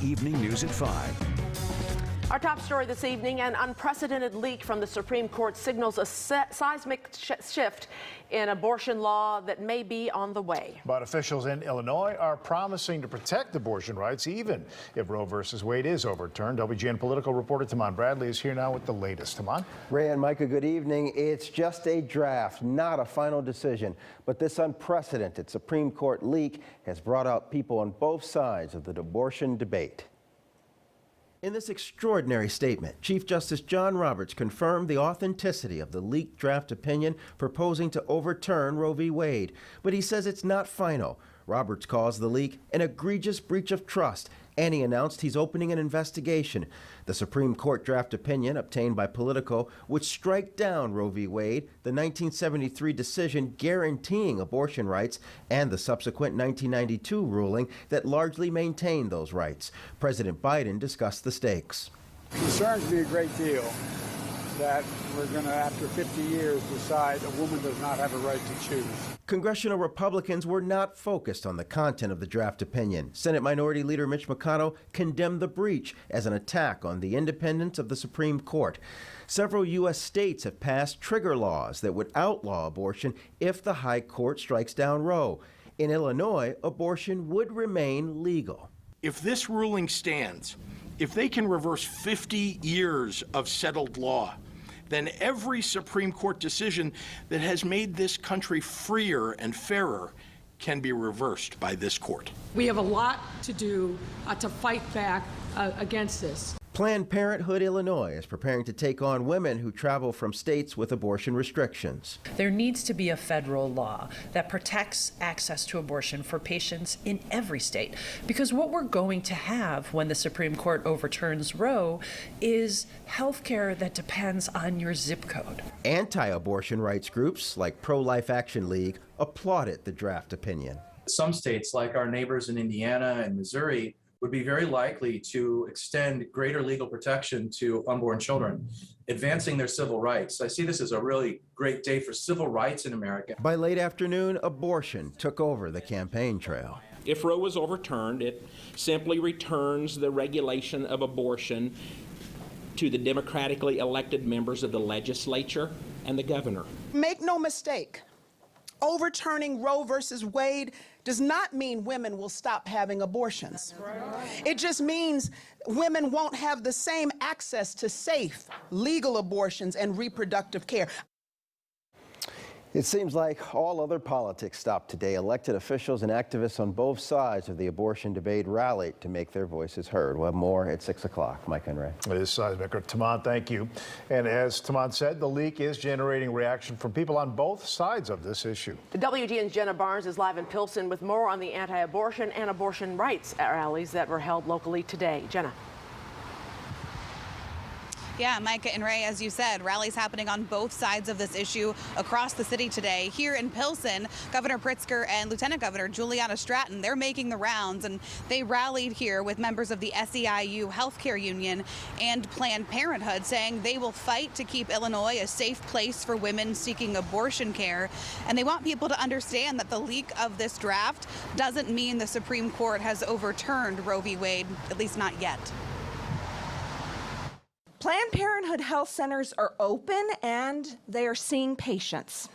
Evening News at 5. Our top story this evening, an unprecedented leak from the Supreme Court signals a seismic shift in abortion law that may be on the way. But officials in Illinois are promising to protect abortion rights even if Roe v. Wade is overturned. WGN political reporter Taman Bradley is here now with the latest. Taman? Ray and Micah, good evening. It's just a draft, not a final decision. But this unprecedented Supreme Court leak has brought out people on both sides of the abortion debate. In this extraordinary statement, Chief Justice John Roberts confirmed the authenticity of the leaked draft opinion proposing to overturn Roe v. Wade. But he says it's not final. Roberts calls the leak an egregious breach of trust, and he announced he's opening an investigation. The Supreme Court draft opinion obtained by Politico would strike down Roe v. Wade, the 1973 decision guaranteeing abortion rights, and the subsequent 1992 ruling that largely maintained those rights. President Biden discussed the stakes. It concerns me a great deal that we're going to, after 50 years, decide a woman does not have a right to choose. Congressional Republicans were not focused on the content of the draft opinion. Senate Minority Leader Mitch McConnell condemned the breach as an attack on the independence of the Supreme Court. Several U.S. states have passed trigger laws that would outlaw abortion if the High Court strikes down Roe. In Illinois, abortion would remain legal. If this ruling stands, if they can reverse 50 years of settled law, then every Supreme Court decision that has made this country freer and fairer can be reversed by this court. We have a lot to do to fight back against this. Planned Parenthood Illinois is preparing to take on women who travel from states with abortion restrictions. There needs to be a federal law that protects access to abortion for patients in every state, because what we're going to have when the Supreme Court overturns Roe is health care that depends on your zip code. Anti-abortion rights groups like Pro-Life Action League applauded the draft opinion. Some states, like our neighbors in Indiana and Missouri, would be very likely to extend greater legal protection to unborn children, advancing their civil rights. I see this as a really great day for civil rights in America. By late afternoon, abortion took over the campaign trail. If Roe was overturned, it simply returns the regulation of abortion to the democratically elected members of the legislature and the governor. Make no mistake, overturning Roe versus Wade does not mean women will stop having abortions. It just means women won't have the same access to safe, legal abortions and reproductive care. It seems like all other politics stopped today. Elected officials and activists on both sides of the abortion debate rallied to make their voices heard. We'll have more at 6 o'clock. Mike and Ray. It is seismic. Taman, thank you. And as Taman said, the leak is generating reaction from people on both sides of this issue. WGN's Jenna Barnes is live in Pilsen with more on the anti-abortion and abortion rights rallies that were held locally today. Jenna. Yeah, Micah and Ray, as you said, rallies happening on both sides of this issue across the city today. Here in Pilsen, Governor Pritzker and Lieutenant Governor Juliana Stratton, they're making the rounds, and they rallied here with members of the SEIU Healthcare Union and Planned Parenthood, saying they will fight to keep Illinois a safe place for women seeking abortion care. And they want people to understand that the leak of this draft doesn't mean the Supreme Court has overturned Roe v. Wade, at least not yet. Planned Parenthood health centers are open and they are seeing patients.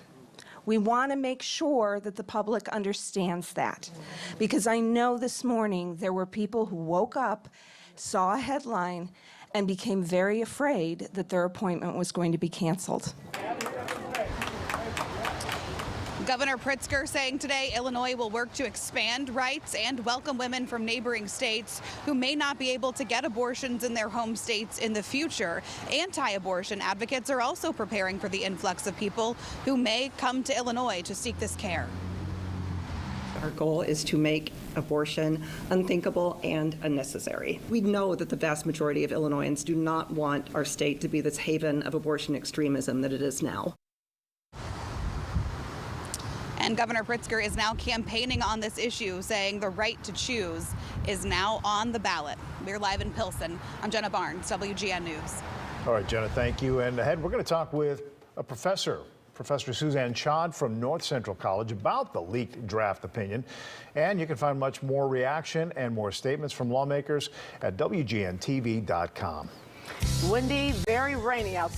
We want to make sure that the public understands that, because I know this morning there were people who woke up, saw a headline, and became very afraid that their appointment was going to be canceled. Governor Pritzker saying today Illinois will work to expand rights and welcome women from neighboring states who may not be able to get abortions in their home states in the future. Anti-abortion advocates are also preparing for the influx of people who may come to Illinois to seek this care. Our goal is to make abortion unthinkable and unnecessary. We know that the vast majority of Illinoisans do not want our state to be this haven of abortion extremism that it is now. And Governor Pritzker is now campaigning on this issue, saying the right to choose is now on the ballot. We're live in Pilsen. I'm Jenna Barnes, WGN News. All right, Jenna, thank you. And ahead, we're going to talk with a professor Professor Suzanne Chod from North Central College about the leaked draft opinion. And you can find much more reaction and more statements from lawmakers at WGNTV.com. Windy, very rainy outside.